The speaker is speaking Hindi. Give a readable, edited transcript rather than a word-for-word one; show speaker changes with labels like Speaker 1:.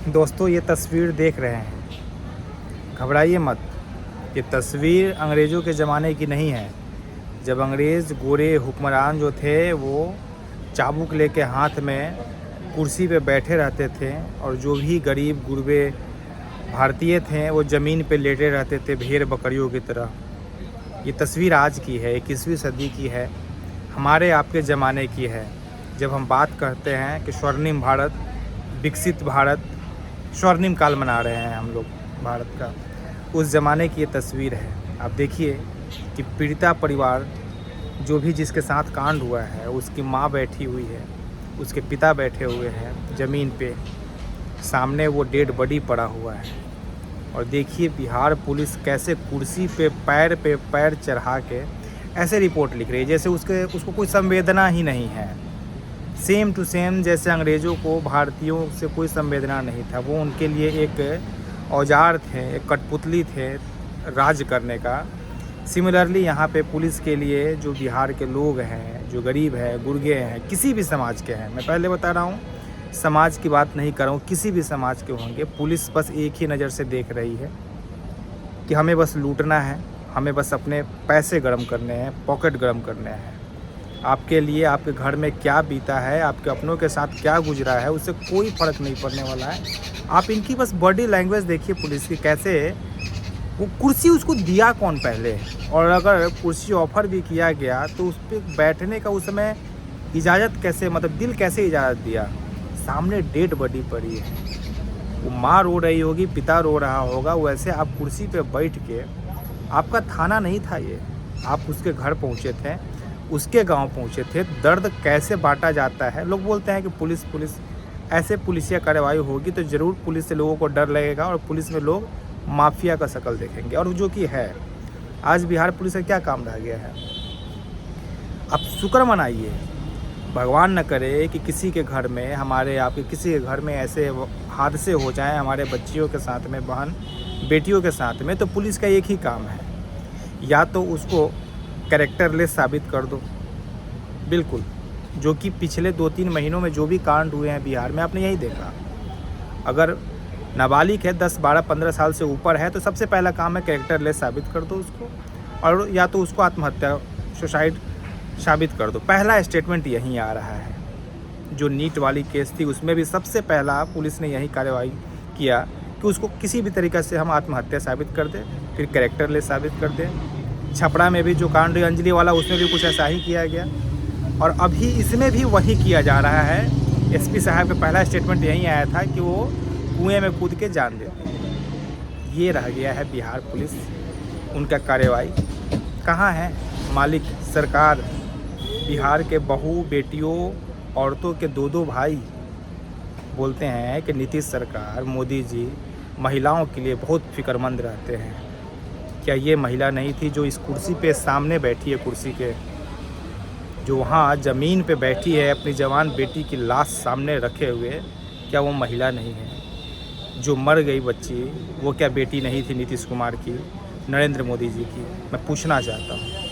Speaker 1: दोस्तों ये तस्वीर देख रहे हैं, घबराइए मत। ये तस्वीर अंग्रेज़ों के ज़माने की नहीं है। जब अंग्रेज़ गोरे हुक्मरान जो थे वो चाबुक लेके हाथ में कुर्सी पे बैठे रहते थे और जो भी गरीब गुरबे भारतीय थे वो ज़मीन पे लेटे रहते थे भेड़ बकरियों की तरह। ये तस्वीर आज की है, 21वीं सदी की है, हमारे आपके ज़माने की है। जब हम बात करते हैं कि स्वर्णिम भारत, विकसित भारत, स्वर्णिम काल मना रहे हैं हम लोग भारत का, उस ज़माने की ये तस्वीर है। आप देखिए कि पीड़िता परिवार जो भी जिसके साथ कांड हुआ है, उसकी माँ बैठी हुई है, उसके पिता बैठे हुए हैं ज़मीन पे, सामने वो डेड बॉडी पड़ा हुआ है। और देखिए बिहार पुलिस कैसे कुर्सी पे पैर चढ़ा के ऐसे रिपोर्ट लिख रही है जैसे उसको कोई संवेदना ही नहीं है। सेम टू सेम जैसे अंग्रेज़ों को भारतीयों से कोई संवेदना नहीं था, वो उनके लिए एक औजार थे, एक कठपुतली थे राज करने का। सिमिलरली यहाँ पे पुलिस के लिए जो बिहार के लोग हैं, जो गरीब हैं, गुर्गे हैं, किसी भी समाज के हैं, मैं पहले बता रहा हूँ समाज की बात नहीं कर रहा हूँ, किसी भी समाज के होंगे, पुलिस बस एक ही नज़र से देख रही है कि हमें बस लूटना है, हमें बस अपने पैसे गर्म करने हैं, पॉकेट गर्म करने हैं। आपके लिए आपके घर में क्या बीता है, आपके अपनों के साथ क्या गुजरा है, उससे कोई फ़र्क नहीं पड़ने वाला है। आप इनकी बस बॉडी लैंग्वेज देखिए पुलिस की, कैसे वो कुर्सी उसको दिया कौन पहले, और अगर कुर्सी ऑफ़र भी किया गया तो उस पर बैठने का उस समय इजाज़त कैसे, मतलब दिल कैसे इजाज़त दिया। सामने डेड बॉडी पड़ी है, वो माँ रो रही होगी, पिता रो रहा होगा, वैसे आप कुर्सी पे बैठ के, आपका थाना नहीं था ये, आप उसके घर पहुँचे थे, उसके गांव पहुँचे थे। दर्द कैसे बांटा जाता है। लोग बोलते हैं कि पुलिस ऐसे पुलिसिया कार्रवाई होगी तो ज़रूर पुलिस से लोगों को डर लगेगा और पुलिस में लोग माफिया का शक्ल देखेंगे, और जो कि है। आज बिहार पुलिस का क्या काम रह गया है। आप शुक्र मनाइए, भगवान न करे कि किसी के घर में, हमारे आपके किसी के घर में ऐसे हादसे हो जाएं हमारे बच्चियों के साथ में, बहन बेटियों के साथ में, तो पुलिस का एक ही काम है, या तो उसको कैरेक्टरलेस साबित कर दो। बिल्कुल, जो कि पिछले 2-3 महीनों में जो भी कांड हुए हैं बिहार में, आपने यही देखा। अगर नाबालिग है, 10, 12, 15 साल से ऊपर है, तो सबसे पहला काम है कैरेक्टरलेस साबित कर दो उसको, और या तो उसको आत्महत्या, सुसाइड साबित कर दो। पहला स्टेटमेंट यहीं आ रहा है। जो नीट वाली केस थी उसमें भी सबसे पहला पुलिस ने यही कार्रवाई किया कि उसको किसी भी तरीक़े से हम आत्महत्या साबित कर दें, फिर कैरेक्टरलेस साबित कर दें। छपरा में भी जो कांड अंजलि वाला, उसमें भी कुछ ऐसा ही किया गया, और अभी इसमें भी वही किया जा रहा है। एसपी साहब का पहला स्टेटमेंट यही आया था कि वो कुएं में कूद के जान देते। ये रह गया है बिहार पुलिस, उनका कार्रवाई कहाँ है। मालिक सरकार, बिहार के बहू बेटियों, औरतों के 2-2 भाई बोलते हैं कि नीतीश सरकार, मोदी जी महिलाओं के लिए बहुत फिक्रमंद रहते हैं। क्या ये महिला नहीं थी जो इस कुर्सी पे सामने बैठी है, कुर्सी के, जो वहाँ ज़मीन पे बैठी है अपनी जवान बेटी की लाश सामने रखे हुए, क्या वो महिला नहीं है। जो मर गई बच्ची, वो क्या बेटी नहीं थी नीतीश कुमार की, नरेंद्र मोदी जी की। मैं पूछना चाहता हूँ।